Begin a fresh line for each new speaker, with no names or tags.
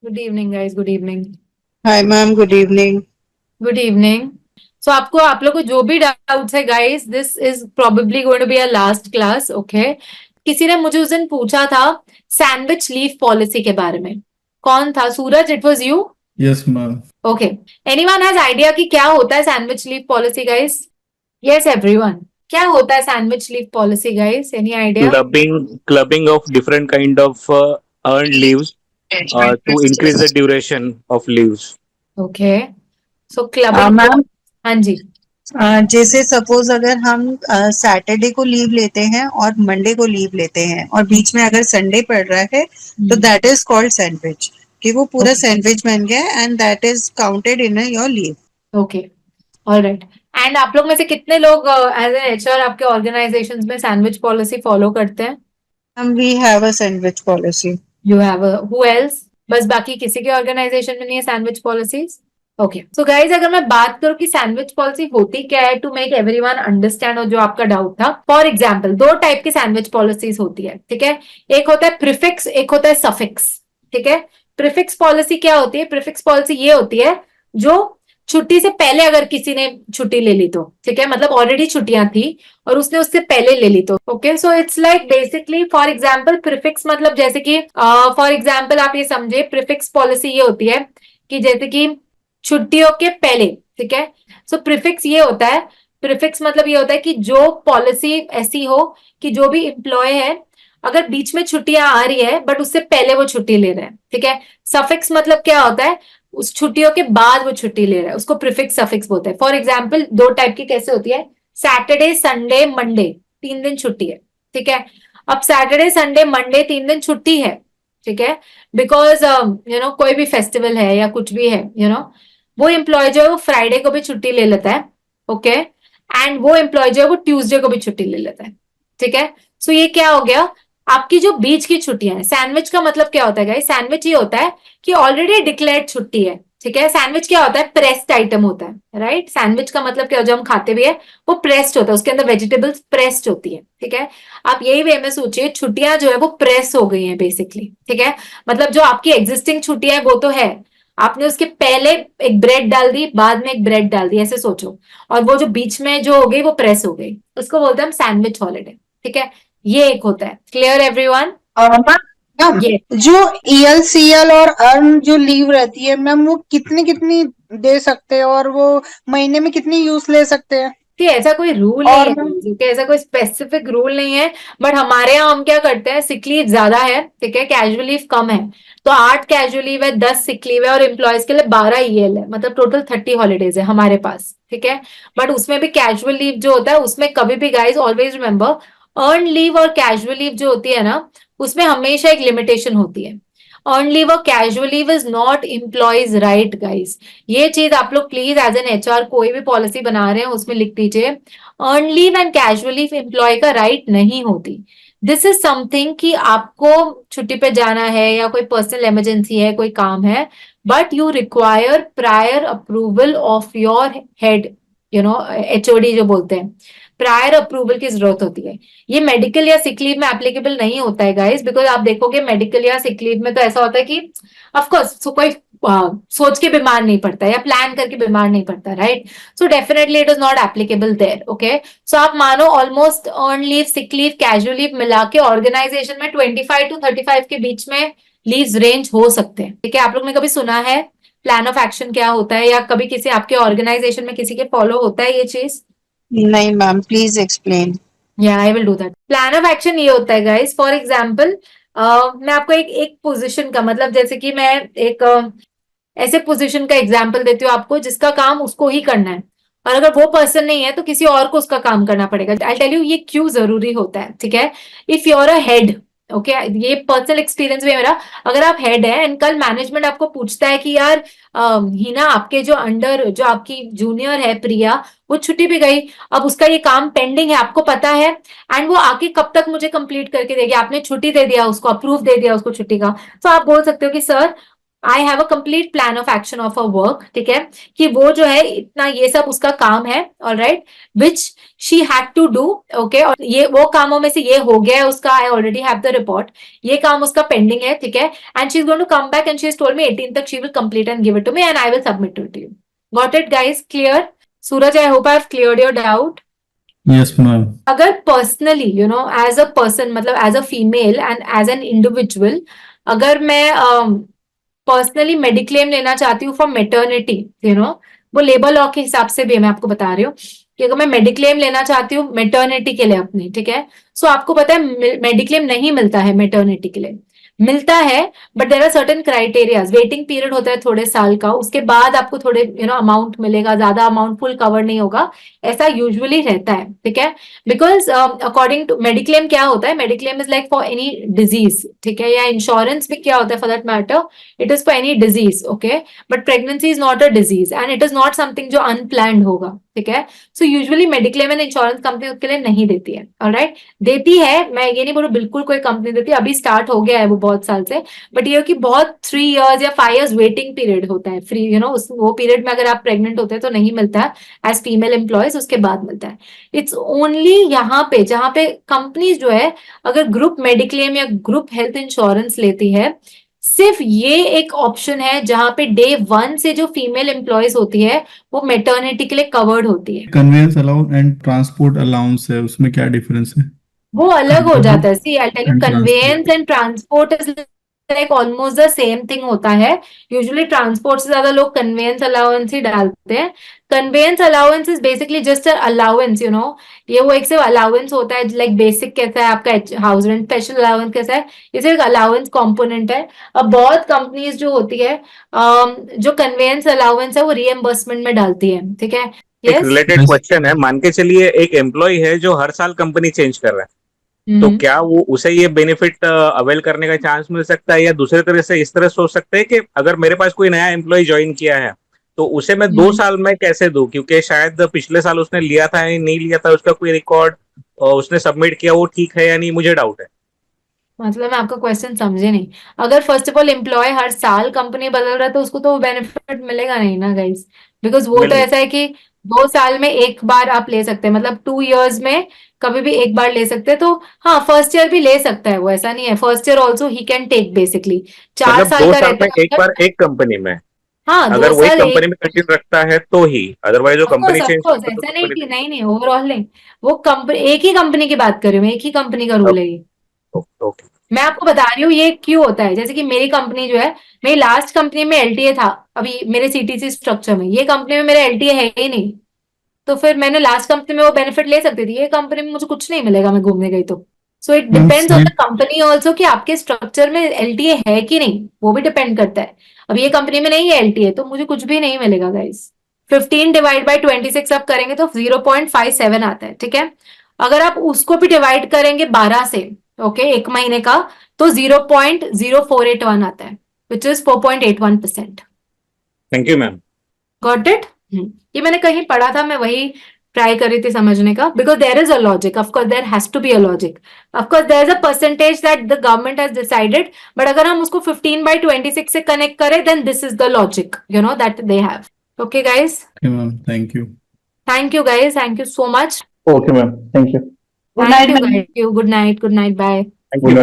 Good evening guys, good evening.
Hi ma'am, good evening.
Good evening. So आप लोग को जो भी डाउट्स है guys, this is probably going to be a last class, okay. किसी ने मुझे उस दिन पूछा था सैंडविच लीव पॉलिसी के बारे में। कौन था? Suraj, it was you?
Yes ma'am.
Okay. Anyone has idea कि क्या होता है sandwich leave policy guys? Yes everyone. क्या होता है sandwich leave policy guys? Any idea?
Clubbing of different kind of earned leaves to increase the duration of leaves.
Okay. So clubbing.
Ma'am,
हाँ जी।
जैसे suppose अगर हम सैटरडे को leave लेते हैं और मंडे को लीव लेते हैं और बीच में अगर संडे पड़ रहा है तो दैट इज कॉल्ड सैंडविच, कि वो पूरा
ओके।
सैंडविच बन गया and that is counted in your leave.
Okay. Alright. And आप लोग में से कितने लोग एज एन एचआर आपके ऑर्गेनाइजेशंस में सैंडविच पॉलिसी फॉलो करते हैं?
Ma'am, we have a sandwich policy.
You have who else? बस बाकी किसी के ऑर्गेनाइजेशन में नहीं है sandwich policies? Okay. So guys, अगर मैं बात करूं कि सैंडविच पॉलिसी होती क्या है, टू मेक एवरीवन अंडरस्टैंड, और जो आपका डाउट था, फॉर एग्जांपल दो टाइप की सैंडविच पॉलिसीज होती है, ठीक है। एक होता है प्रीफिक्स, एक होता है सफिक्स, ठीक है। प्रीफिक्स पॉलिसी क्या होती है? प्रीफिक्स पॉलिसी ये होती है जो छुट्टी से पहले अगर किसी ने छुट्टी ले ली तो, ठीक है, मतलब ऑलरेडी छुट्टियां थी और उसने उससे पहले ले ली तो, okay. So it's like basically for example prefix, मतलब जैसे कि फॉर एग्जांपल आप ये समझे, प्रीफिक्स पॉलिसी ये होती है कि जैसे कि छुट्टियों के पहले, ठीक है। सो प्रीफिक्स ये होता है, प्रीफिक्स मतलब ये होता है कि जो पॉलिसी ऐसी हो कि जो भी एम्प्लॉय है, अगर बीच में छुट्टियां आ रही है बट उससे पहले वो छुट्टी ले रहे हैं, ठीक है। सफिक्स मतलब क्या होता है? उस छुट्टियों के बाद वो छुट्टी ले रहा है, उसको प्रीफिक्स सफिक्स बोलते हैं। फॉर एग्जाम्पल दो टाइप की कैसे होती है? सैटरडे संडे मंडे, 3 दिन छुट्टी है, ठीक है। अब सैटरडे संडे मंडे 3 दिन छुट्टी है, ठीक है, बिकॉज कोई भी फेस्टिवल है या कुछ भी है, वो एम्प्लॉय जो है वो फ्राइडे को भी छुट्टी ले लेता है, ओके। एंड वो एम्प्लॉय जो है वो ट्यूसडे को भी छुट्टी ले लेता है, ठीक है। सो ये क्या हो गया? आपकी जो बीच की छुट्टियां हैं, सैंडविच का मतलब क्या होता है गाइस? सैंडविच ये होता है कि ऑलरेडी डिक्लेयर्ड छुट्टी है, ठीक है। सैंडविच क्या होता है? प्रेस्ड आइटम होता है, राइट। सैंडविच का मतलब क्या, जो हम खाते भी है वो प्रेस्ड होता है, उसके अंदर वेजिटेबल्स प्रेस्ड होती है, ठीक है। आप यही वे में सोचिए, छुट्टियां जो है वो प्रेस हो गई हैं बेसिकली, ठीक है। मतलब जो आपकी एग्जिस्टिंग छुट्टियां है वो तो है, आपने उसके पहले एक ब्रेड डाल दी, बाद में एक ब्रेड डाल दी, ऐसे सोचो। और वो जो बीच में जो हो गई वो प्रेस हो गई, उसको बोलते हैं हम सैंडविच हॉलीडे, ठीक है। ये एक होता है। Clear everyone?
मैम,
ये
जो ईएलसीएल और अर्न जो लीव रहती है मैम, वो कितनी कितनी दे सकते हैं और वो महीने में कितनी यूज ले सकते हैं?
कि ऐसा कोई रूल नहीं
और
है,
मैम,
ठीक है, ऐसा कोई स्पेसिफिक रूल नहीं है। बट हमारे यहाँ हम क्या करते हैं, सिक लीव ज्यादा है, ठीक है, कैजुअल लीव कम है। तो 8 कैजुअल लीव है, 10 सिक लीव है, और एम्प्लॉयज के लिए 12 ईएल है, मतलब टोटल 30 हॉलीडेज है हमारे पास, ठीक है। बट उसमें भी कैजुअल लीव जो होता है उसमें कभी भी guys always remember, earn leave और कैजुअल लीव जो होती है ना, उसमें हमेशा एक लिमिटेशन होती है। अर्न लीव और casual leave is not employees right guys. ये चीज आप लोग प्लीज एज एन एचआर कोई भी पॉलिसी बना रहे हैं उसमें लिख दीजिए, earn leave and casual leave employee का राइट नहीं होती। दिस इज समथिंग कि आपको छुट्टी पे जाना है या कोई पर्सनल इमरजेंसी है, कोई काम है, but you require prior approval of your head, HOD जो बोलते हैं, प्रायर अप्रूवल की जरूरत होती है। ये मेडिकल या सिक लीव में एप्लीकेबल नहीं होता है गाइस, बिकॉज आप देखोगे मेडिकल या सिक लीव में तो ऐसा होता है कि ऑफकोर्स कोई सोच के बीमार नहीं पड़ता या प्लान करके बीमार नहीं पड़ता, right. So definitely it is not applicable there, okay. So आप मानो almost earn leave, sick leave, casual leave मिला के ऑर्गेनाइजेशन में 25 to 35 के बीच में लीव्स रेंज हो सकते हैं, ठीक है। आप लोग ने कभी सुना है प्लान ऑफ एक्शन क्या होता है, या कभी किसी आपके ऑर्गेनाइजेशन में किसी के फॉलो होता है ये चीज?
नहीं मैम, प्लीज एक्सप्लेन।
या I will do that. Plan of action ये होता है गाइस, फॉर एग्जाम्पल मैं आपको एक एक पोजिशन का, मतलब जैसे कि मैं एक ऐसे पोजीशन का एग्जाम्पल देती हूँ आपको जिसका काम उसको ही करना है, और अगर वो पर्सन नहीं है तो किसी और को उसका काम करना पड़ेगा। आई टेल यू ये क्यों जरूरी होता है, ठीक है। If you are a head, okay, ये पर्सनल एक्सपीरियंस भी है मेरा। अगर आप हेड है एंड कल मैनेजमेंट आपको पूछता है कि यार हिना, आपके जो अंडर जो आपकी जूनियर है प्रिया, वो छुट्टी पे गई, अब उसका ये काम पेंडिंग है, आपको पता है, एंड वो आके कब तक मुझे कंप्लीट करके देगी, आपने छुट्टी दे दिया उसको, अप्रूव दे दिया उसको छुट्टी का, तो आप बोल सकते हो कि sir I have a complete plan of action of a work, ठीक है, कि वो जो है इतना ये सब उसका काम है, alright, which she had to do, okay, और ये वो कामों में से ये हो गया है उसका, I already have the report, ये काम उसका पेंडिंग है, ठीक है, and she is going to come back and she is told me 18 तक she will complete and give it to me and I will submit it to you. Got it guys? Clear? Suraj, I hope I have cleared your doubt.
Yes, ma'am.
अगर personally you know as a person, मतलब as a female and as an individual, अगर मैं personally mediclaim लेना चाहती हूँ for maternity, you know, वो labour law के हिसाब से भी मैं आपको बता रही हूँ कि अगर मैं मेडिक्लेम लेना चाहती हूँ मेटर्निटी के लिए अपनी, ठीक है, सो आपको पता है मेडिक्लेम नहीं मिलता है मेटर्निटी के लिए, मिलता है but there are certain criterias, waiting period होता है थोड़े साल का, उसके बाद आपको थोड़े यू नो अमाउंट मिलेगा, ज्यादा अमाउंट फुल कवर नहीं होगा, ऐसा यूजुअली रहता है, ठीक है, बिकॉज अकॉर्डिंग टू मेडिक्लेम क्या होता है, mediclaim is like for any disease, ठीक है, या इंश्योरेंस भी क्या होता है for that matter, it is for any disease, okay, but pregnancy is not a disease and it is not something जो अनप्लान्ड होगा, ठीक है, so usually mediclaim and insurance company उसके लिए नहीं देती है, ऑलराइट, देती है, मैं ये नहीं बोलूं बिल्कुल कोई कंपनी देती है, अभी स्टार्ट हो गया है वो बहुत साल से, बट ये कि बहुत 3 years या 5 years वेटिंग पीरियड होता है फ्री, यू नो, वो पीरियड में अगर आप प्रेग्नेंट होते हैं तो नहीं मिलता है एज फीमेल एम्प्लॉयज, उसके बाद मिलता है. इट्स ओनली यहाँ पे जहां पे कंपनीज जो है अगर ग्रुप मेडिक्लेम या ग्रुप हेल्थ इंश्योरेंस लेती है, सिर्फ ये एक ऑप्शन है जहां पे डे 1 से जो फीमेल एम्प्लॉयज होती है वो मेटर्निटी के लिए कवर्ड होती है.
Convince allowance and transport allowance है, उसमें क्या डिफरेंस है?
वो अलग हो जाता है. See I tell you,
And
conveyance and transport is like almost the same thing होता है. यूजुअली ट्रांसपोर्ट से ज्यादा लोग कन्वेयंस अलाउंस ही डालते हैं. Conveyance allowance is basically just allowance, you know, ये वो एक सिर्फ अलाउंस होता है, लाइक बेसिक कैसा है आपका हाउस रेंट, स्पेशल अलाउंस कैसा है, ये सिर्फ अलाउंस कॉम्पोनेंट है. अब बहुत कंपनीज जो होती है जो कन्वेयंस अलाउंस है वो रीएम्बर्समेंट में डालती है, ठीक है.
एक
यस,
रिलेटेड क्वेश्चन है, मान के चलिए एक एम्प्लॉय है जो हर साल कंपनी चेंज कर रहा है, तो क्या वो उसे ये बेनिफिट अवेल करने का चांस मिल सकता है, या दूसरे तरह से इस तरह सोच सकते हैं कि अगर मेरे पास कोई नया एम्प्लॉय ज्वाइन किया है तो उसे मैं 2 साल में कैसे दूं, क्योंकि शायद पिछले साल उसने लिया था या नहीं लिया था, उसका कोई रिकॉर्ड उसने सबमिट किया वो ठीक है या नहीं, मुझे डाउट है.
मतलब मैं आपका क्वेश्चन समझे नहीं. अगर फर्स्ट ऑफ ऑल एम्प्लॉय हर साल कंपनी बदल रहा है तो उसको तो बेनिफिट मिलेगा नहीं ना गाइस, बिकॉज वो तो
मिलेगा.
ऐसा है कि 2 साल में एक बार आप ले सकते हैं, मतलब 2 years में कभी भी एक बार ले सकते हैं. तो हाँ, फर्स्ट ईयर भी ले सकता है वो, ऐसा नहीं है. First year also he can take basically 4
मतलब
साल
2
का
साल
रहता
में
है
एक बार एक कंपनी में,
हाँ, 2
अगर वही
साल एक.
कंपनी में कंटिन्यू रखता है तो ही, अदरवाइज जो कंपनी चेंज
ऑफकोर्स
करता है तो
ऐसा नहीं
कंपनी.
कि नहीं नहीं, ओवरऑल नहीं. वो कंपनी, एक ही कंपनी की बात कर रही हूँ मैं, एक ही कंपनी का रूल है ये.
ओके.
मैं आपको बता रही हूँ ये क्यों होता है. जैसे कि मेरी कंपनी जो है, मेरी लास्ट कंपनी में एलटीए था, अभी मेरे सीटीसी स्ट्रक्चर में, ये कंपनी में मेरा एलटीए है ही नहीं, तो फिर मैंने लास्ट कंपनी में वो बेनिफिट ले सकती थी, ये कंपनी में मुझे कुछ नहीं मिलेगा, मैं घूमने गई तो. So it depends on the company also कि आपके स्ट्रक्चर में एलटीए है कि नहीं, वो भी डिपेंड करता है. अब ये कंपनी में नहीं है एलटीए तो मुझे कुछ भी नहीं मिलेगा गाइस. 15 डिवाइड बाई 26 आप करेंगे तो 0.57 आता है, ठीक है. अगर आप उसको भी डिवाइड करेंगे 12 से, ओके, एक महीने का, तो 0.0481 आता है, which is 4.81%.
Thank you ma'am.
Got it? ये मैंने कहीं पढ़ा था, मैं वही ट्राई कर रही थी समझने का, because there is a logic, of course there has to be a logic, of course there is a percentage that the government has decided, but अगर हम उसको 15/26 से कनेक्ट करें then this is the logic, you know, that they have. Okay guys,
Okay, ma'am. Thank you.
Thank you guys, thank you so much.
Okay, ma'am. Thank you.
Thank you, good night, bye.
Thank you.